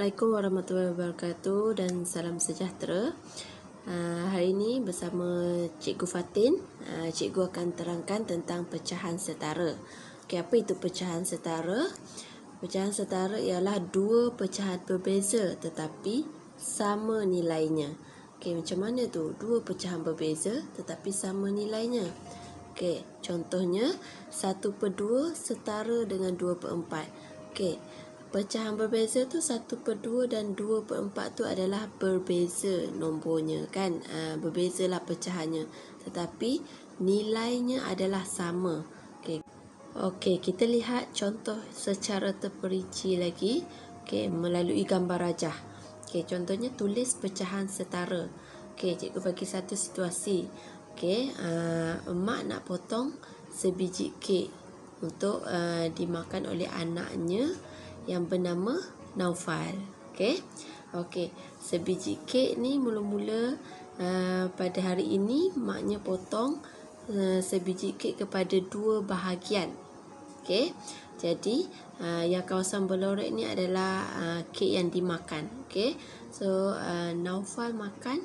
Assalamualaikum warahmatullahi wabarakatuh dan salam sejahtera. Hari ini bersama Cikgu Fatin, Cikgu akan terangkan tentang pecahan setara. Apa itu pecahan setara? Pecahan setara ialah dua pecahan berbeza tetapi sama nilainya. Macam mana tu? Dua pecahan berbeza tetapi sama nilainya. Contohnya 1/2 setara dengan 2/4. Pecahan berbeza tu 1/2 dan 2/4 tu adalah berbeza nombornya kan. Berbezalah pecahannya tetapi nilainya adalah sama. Kita lihat contoh secara terperinci lagi melalui gambar rajah. Contohnya tulis pecahan setara. Cikgu bagi satu situasi. Emak nak potong sebiji kek untuk dimakan oleh anaknya yang bernama Naufal. Sebiji kek ni mula-mula pada hari ini maknya potong sebiji kek kepada dua bahagian. Jadi yang kawasan berlorek ni adalah kek yang dimakan. Naufal makan,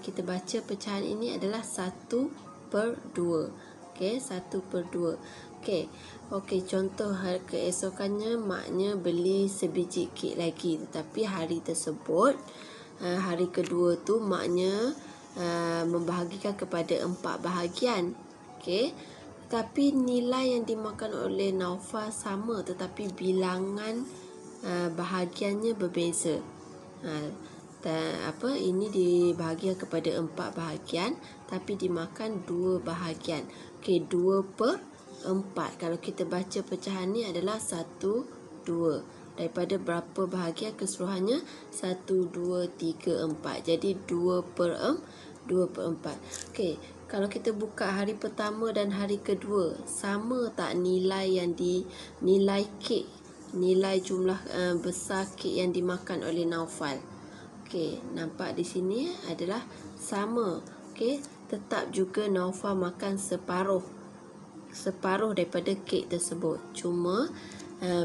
kita baca pecahan ini adalah 1/2. 1/2. Contoh keesokannya maknya beli sebiji kek lagi, tetapi hari tersebut hari kedua tu maknya membahagikan kepada 4 bahagian. Tapi nilai yang dimakan oleh Naufal sama tetapi bilangan bahagiannya berbeza. Ini dibahagikan kepada 4 bahagian tapi dimakan 2 bahagian. 2/4. Kalau kita baca pecahan ni adalah 1/2. Daripada berapa bahagian keseluruhannya? 1, 2, 3, 4. Jadi 2/4. Kalau kita buka hari pertama dan hari kedua, sama tak nilai nilai kek, nilai jumlah besar kek yang dimakan oleh Naufal? Nampak di sini adalah sama. Tetap juga Naufal makan separuh daripada kek tersebut. Cuma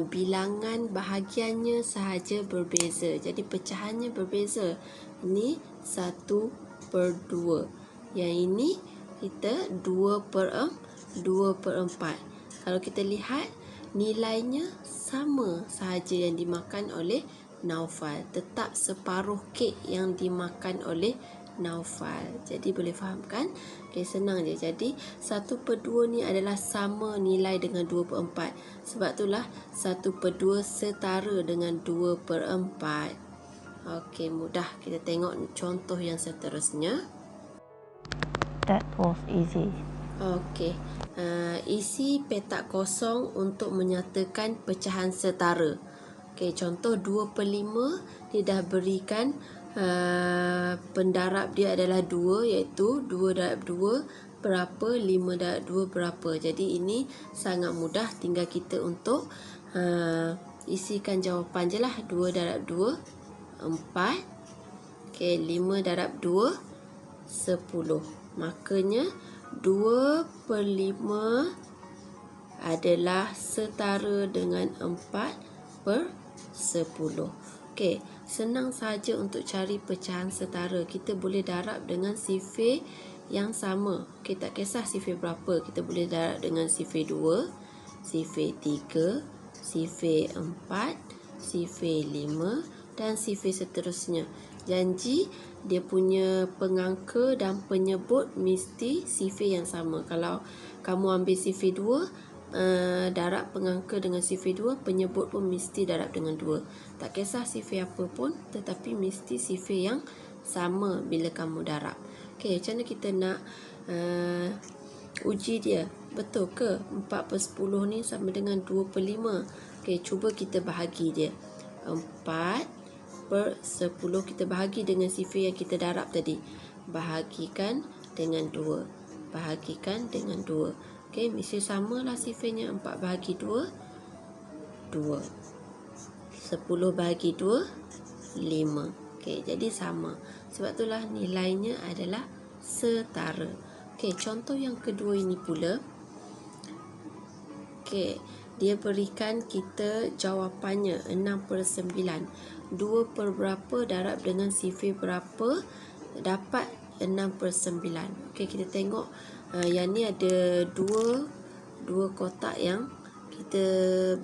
bilangan bahagiannya sahaja berbeza. Jadi pecahannya berbeza. Ini 1/2. Yang ini kita 2/4. Kalau kita lihat nilainya sama sahaja yang dimakan oleh Naufal. Tetap separuh kek yang dimakan oleh Naufal. Jadi boleh faham kan? Senang je. Jadi 1/2 ni adalah sama nilai dengan 2/4. Sebab itulah 1/2 setara dengan 2/4. Mudah. Kita tengok contoh yang seterusnya. That was easy. Isi petak kosong untuk menyatakan pecahan setara. Contoh 2/5 dia dah berikan pendarab dia adalah 2, iaitu 2/2 berapa, 5/2 berapa. Jadi ini sangat mudah, tinggal kita untuk isikan jawapan je lah. 2/2 4. 5/2 10. Makanya 2/5 adalah setara dengan 4/10. Senang saja untuk cari pecahan setara. Kita boleh darab dengan sifir yang sama. Tak kisah sifir berapa. Kita boleh darab dengan sifir 2, sifir 3, sifir 4, sifir 5 dan sifir seterusnya. Janji dia punya pengangka dan penyebut mesti sifir yang sama. Kalau kamu ambil sifir 2, darab pengangka dengan sifir 2, penyebut pun mesti darab dengan 2. Tak kisah sifir apa pun, tetapi mesti sifir yang sama bila kamu darab. Macam mana kita nak uji dia? Betul ke 4/10 ni sama dengan 2/5? Cuba kita bahagi dia. 4/10 kita bahagi dengan sifir yang kita darab tadi. Bahagikan dengan 2. Bahagikan dengan 2. Mesti samalah sifirnya. 4 bahagi 2, 2. 10 bahagi 2, 5. Jadi sama. Sebab itulah nilainya adalah setara. Contoh yang kedua ini pula. dia berikan kita jawapannya 6/9. 2 per berapa darab dengan sifir berapa dapat 6/9. Okey, kita tengok yang ni ada dua kotak yang kita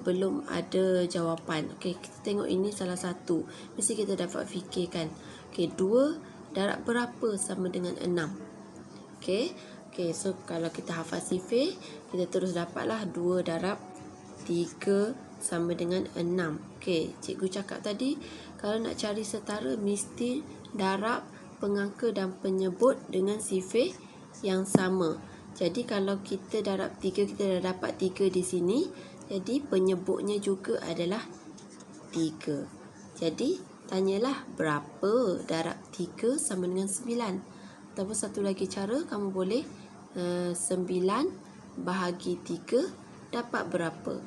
belum ada jawapan. Okey, kita tengok ini salah satu. Mesti kita dapat fikirkan. Okey, 2 darab berapa sama dengan 6. Okey. Okey, so kalau kita hafal sifir, kita terus dapatlah 2 darab 3 sama dengan 6. Okey, cikgu cakap tadi, kalau nak cari setara mesti darab pengangka dan penyebut dengan sifir yang sama. Jadi kalau kita darab 3, kita dah dapat 3 di sini. Jadi penyebutnya juga adalah 3. Jadi tanyalah berapa darab 3 sama dengan 9. Ataupun satu lagi cara, kamu boleh 9 bahagi 3 dapat berapa.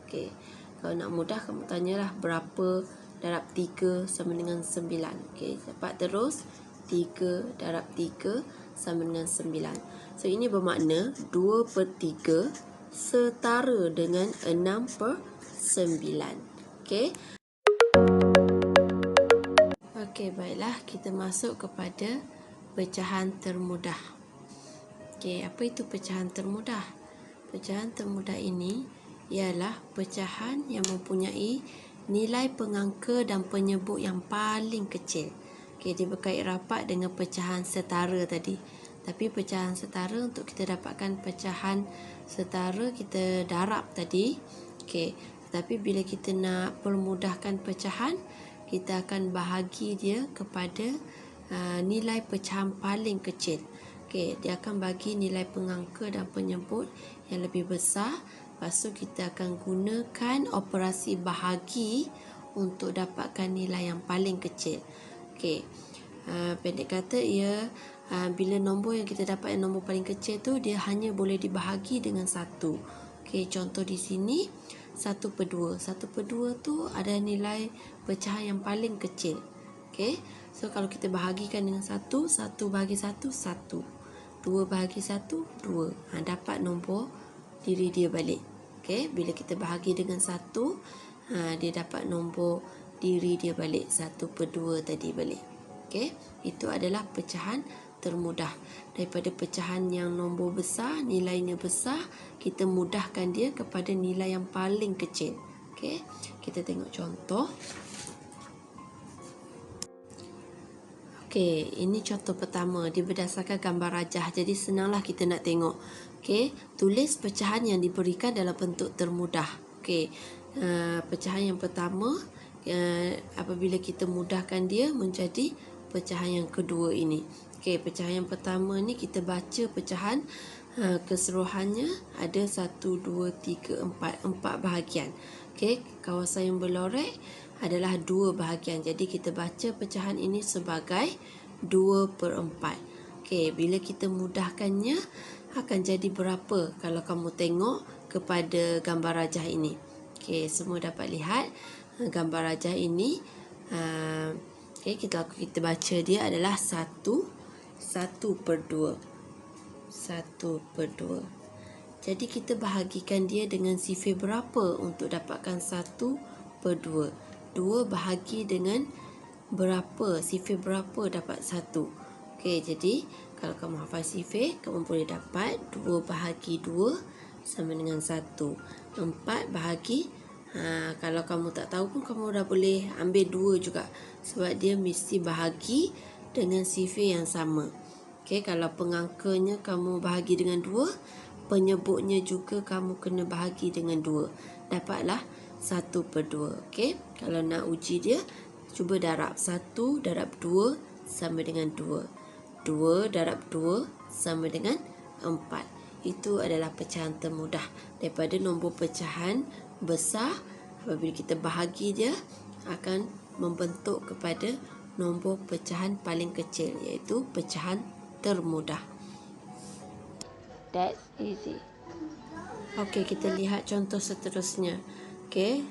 Okey, kalau nak mudah kamu tanyalah berapa darab 3 sama dengan 9. Okey, dapat terus 3 darab 3 sama dengan 9. So ini bermakna 2/3 setara dengan 6/9. Okey. Okey, baiklah, kita masuk kepada pecahan termudah. Okey, apa itu pecahan termudah? Pecahan termudah ini ialah pecahan yang mempunyai nilai pengangka dan penyebut yang paling kecil. Okey, dia berkait rapat dengan pecahan setara tadi. Tapi pecahan setara, untuk kita dapatkan pecahan setara, kita darab tadi. Okey, tapi bila kita nak permudahkan pecahan, kita akan bahagi dia kepada nilai pecahan paling kecil. Okey, dia akan bagi nilai pengangka dan penyebut yang lebih besar. Lepas tu kita akan gunakan operasi bahagi untuk dapatkan nilai yang paling kecil. Okey, pendek kata ia bila nombor yang kita dapat yang nombor paling kecil tu, dia hanya boleh dibahagi dengan 1. Okey, contoh di sini 1/2. 1/2 tu ada nilai pecahan yang paling kecil. Okey, so kalau kita bahagikan dengan 1, 1 bahagi 1, 1. 2 bahagi 1, 2. Dapat nombor diri dia balik. Okey, bila kita bahagi dengan 1, dia dapat nombor diri dia balik, 1/2 tadi balik. Okey, itu adalah pecahan termudah. Daripada pecahan yang nombor besar, nilainya besar, kita mudahkan dia kepada nilai yang paling kecil. Okey, kita tengok contoh. Okey, ini contoh pertama. Dia berdasarkan gambar rajah. Jadi senanglah kita nak tengok. Okey, tulis pecahan yang diberikan dalam bentuk termudah. Okey, pecahan yang pertama, apabila kita mudahkan dia menjadi pecahan yang kedua ini. Okey, pecahan yang pertama ni kita baca pecahan keseluruhannya ada 1, 2, 3, 4 bahagian. Okey, kawasan yang berlorek adalah 2 bahagian. Jadi kita baca pecahan ini sebagai 2/4. Okey, bila kita mudahkannya akan jadi berapa kalau kamu tengok kepada gambar rajah ini. Okey, semua dapat lihat gambar rajah ini. Okey, kita baca dia adalah 1/2. 1/2. Jadi kita bahagikan dia dengan sifir berapa untuk dapatkan 1/2? 2 bahagi dengan berapa? Sifir berapa dapat 1? Okey, jadi kalau kamu hafal sifir, kamu boleh dapat 2 bahagi 2 sama dengan 1. 4 bahagi, kalau kamu tak tahu pun kamu dah boleh ambil 2 juga. Sebab dia mesti bahagi dengan sifir yang sama. Okey, kalau pengangkanya kamu bahagi dengan 2, penyebutnya juga kamu kena bahagi dengan 2. Dapatlah 1/2. Okey, kalau nak uji dia, cuba darab 1 darab 2 sama dengan 2. 2 darab 2 sama dengan 4. Itu adalah pecahan termudah. Daripada nombor pecahan besar, apabila kita bahagi dia akan membentuk kepada nombor pecahan paling kecil, iaitu pecahan termudah. That's easy. Okey, kita lihat contoh seterusnya. Okey,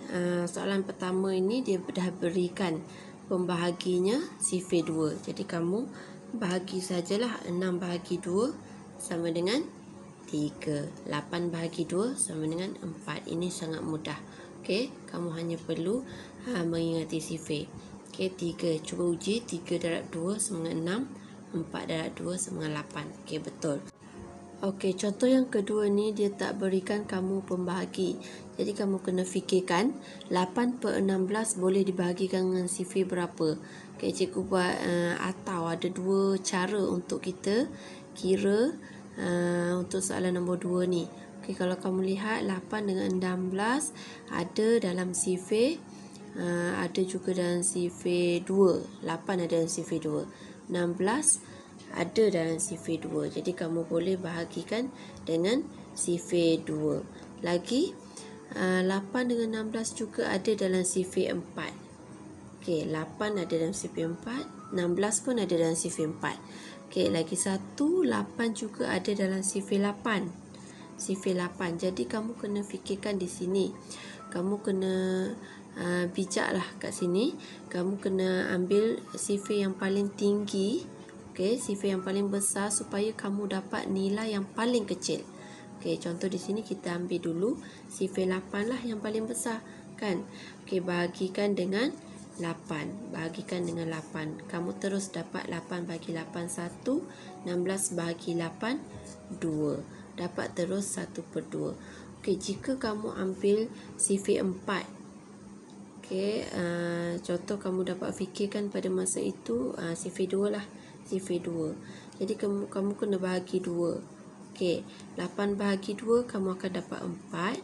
soalan pertama ini dia dah berikan pembahaginya sifir 2. Jadi kamu bahagi sajalah 6 bahagi 2 sama dengan 3. 8 bahagi 2 sama dengan 4. Ini sangat mudah. Okey, kamu hanya perlu mengingati sifir. Okey, 3. Cuba uji. 3 darab 2 sama dengan 6. 4 darab 2 sama dengan 8. Okey, betul. Okey, contoh yang kedua ni dia tak berikan kamu pembahagi. Jadi kamu kena fikirkan 8/16 boleh dibahagikan dengan sifir berapa. Okey, cikgu buat atau ada dua cara untuk kita kira untuk soalan nombor 2 ni. Okey, kalau kamu lihat 8 dengan 16 ada dalam sifir, ada juga dalam sifir 2. 8 ada dalam sifir 2. 16 ada dalam sifir 2. Jadi kamu boleh bahagikan dengan sifir 2. Lagi 8 dengan 16 juga ada dalam sifir 4. Okey, 8 ada dalam sifir 4, 16 pun ada dalam sifir 4. Okey, lagi satu, 8 juga ada dalam sifir 8. Sifir 8. Jadi kamu kena fikirkan di sini. Kamu kena bijaklah kat sini. Kamu kena ambil sifir yang paling tinggi. Okey, sifir yang paling besar supaya kamu dapat nilai yang paling kecil. Okey, contoh di sini kita ambil dulu sifir 8 lah yang paling besar, kan? Okey, bahagikan dengan 8. Bahagikan dengan 8. Kamu terus dapat 8 bahagi 8 1, 16 bahagi 8 2. Dapat terus 1/2. Okey, jika kamu ambil sifir 4. Okey, contoh kamu dapat fikirkan pada masa itu sifir 2 lah. Sifir 2. Jadi kamu kena bahagi 2. Okey, 8 bahagi 2 kamu akan dapat 4.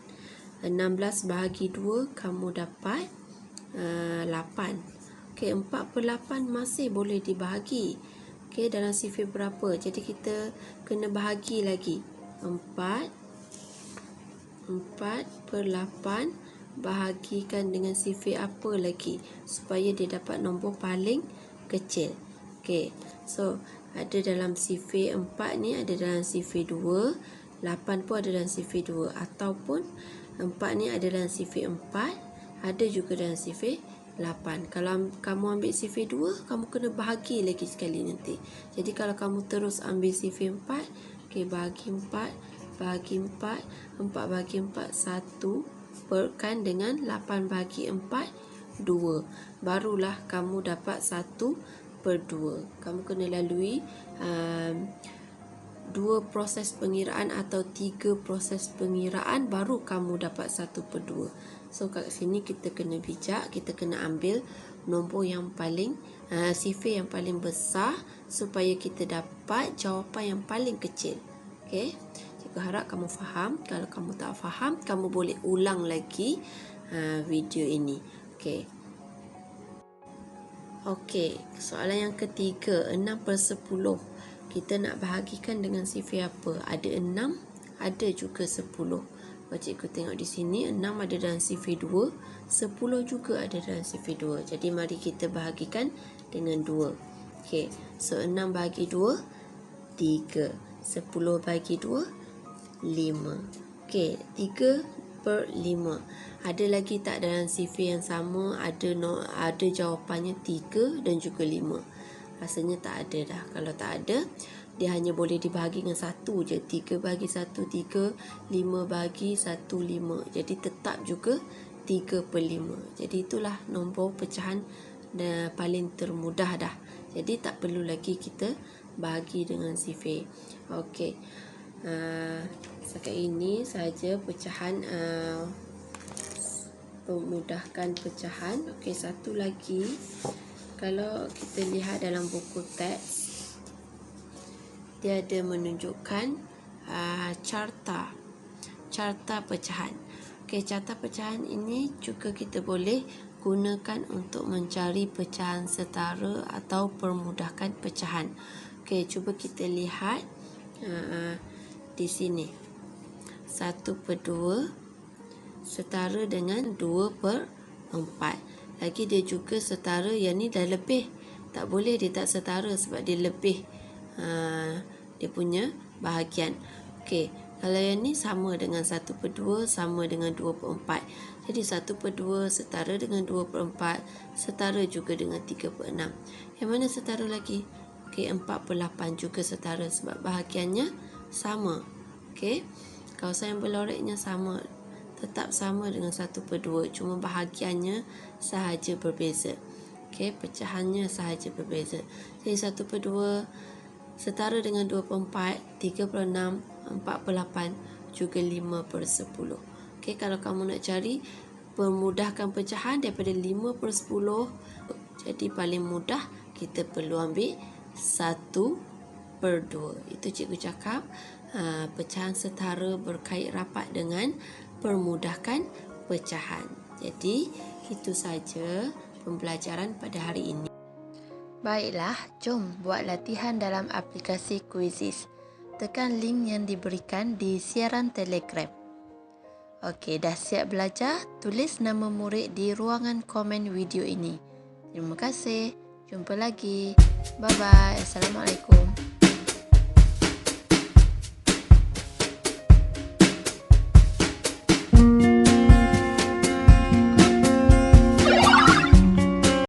16 bahagi 2 kamu dapat 8. Okey, 4/8 masih boleh dibahagi. Okey, dalam sifir berapa? Jadi kita kena bahagi lagi. 4/8 bahagikan dengan sifir apa lagi supaya dia dapat nombor paling kecil. Okey, so ada dalam sifir 4 ni ada dalam sifir 2, 8 pun ada dalam sifir 2, ataupun 4 ni ada dalam sifir 4, ada juga dalam sifir 8. Kalau kamu ambil sifir 2, kamu kena bahagi lagi sekali nanti. Jadi kalau kamu terus ambil sifir 4, okey, bahagi 4, bahagi 4, 4 bahagi 4 1, perkan dengan 8 bahagi 4 2. Barulah kamu dapat 1/2. Kamu kena lalui 2 proses pengiraan atau 3 proses pengiraan baru kamu dapat 1/2. So kat sini kita kena bijak, kita kena ambil nombor yang paling sifir yang paling besar supaya kita dapat jawapan yang paling kecil. Okey, cikgu harap kamu faham. Kalau kamu tak faham, kamu boleh ulang lagi video ini. Okey. Okey, soalan yang ketiga, 6/10. Kita nak bahagikan dengan sifir apa? Ada 6, ada juga 10. Kalau cikgu tengok di sini, 6 ada dalam sifir 2, 10 juga ada dalam sifir 2. Jadi mari kita bahagikan dengan 2. Okey, so 6 bahagi 2, 3. 10 bahagi 2, 5. Okey, 3/5. Ada lagi tak dalam sifir yang sama? Ada jawapannya 3 dan juga 5. Rasanya tak ada dah. Kalau tak ada, dia hanya boleh dibahagi dengan 1 je. 3 bahagi 1, 3. 5 bahagi 1, 5. Jadi tetap juga 3/5. Jadi itulah nombor pecahan paling termudah dah. Jadi tak perlu lagi kita bahagi dengan sifir. Okey. Setakat ini sahaja pecahan memudahkan pecahan. Okey, satu lagi. Kalau kita lihat dalam buku teks, dia ada menunjukkan carta pecahan. Okey, carta pecahan ini juga kita boleh gunakan untuk mencari pecahan setara atau permudahkan pecahan. Okey, cuba kita lihat di sini. 1/2 setara dengan 2/4. Lagi dia juga setara, yang ni dah lebih. Tak boleh dia tak setara sebab dia lebih dia punya bahagian. Okey, kalau yang ni sama dengan 1/2 sama dengan 2/4. Jadi 1/2 setara dengan 2/4, setara juga dengan 3/6. Yang mana setara lagi? Okey, 4/8 juga setara sebab bahagiannya sama. Okey. Kawasan yang berloreknya sama, tetap sama dengan 1/2, cuma bahagiannya sahaja berbeza. Okey, pecahannya sahaja berbeza. Jadi 1/2 setara dengan 2/4, 3/6, 4/8 juga 5/10. Okey, kalau kamu nak cari permudahkan pecahan daripada 5/10, jadi paling mudah kita perlu ambil 1/2. Itu cikgu cakap pecahan setara berkait rapat dengan permudahkan pecahan. Jadi itu saja pembelajaran pada hari ini. Baiklah, jom buat latihan dalam aplikasi Quizizz. Tekan link yang diberikan di siaran Telegram. Okey, dah siap belajar? Tulis nama murid di ruangan komen video ini. Terima kasih. Jumpa lagi. Bye-bye. Assalamualaikum.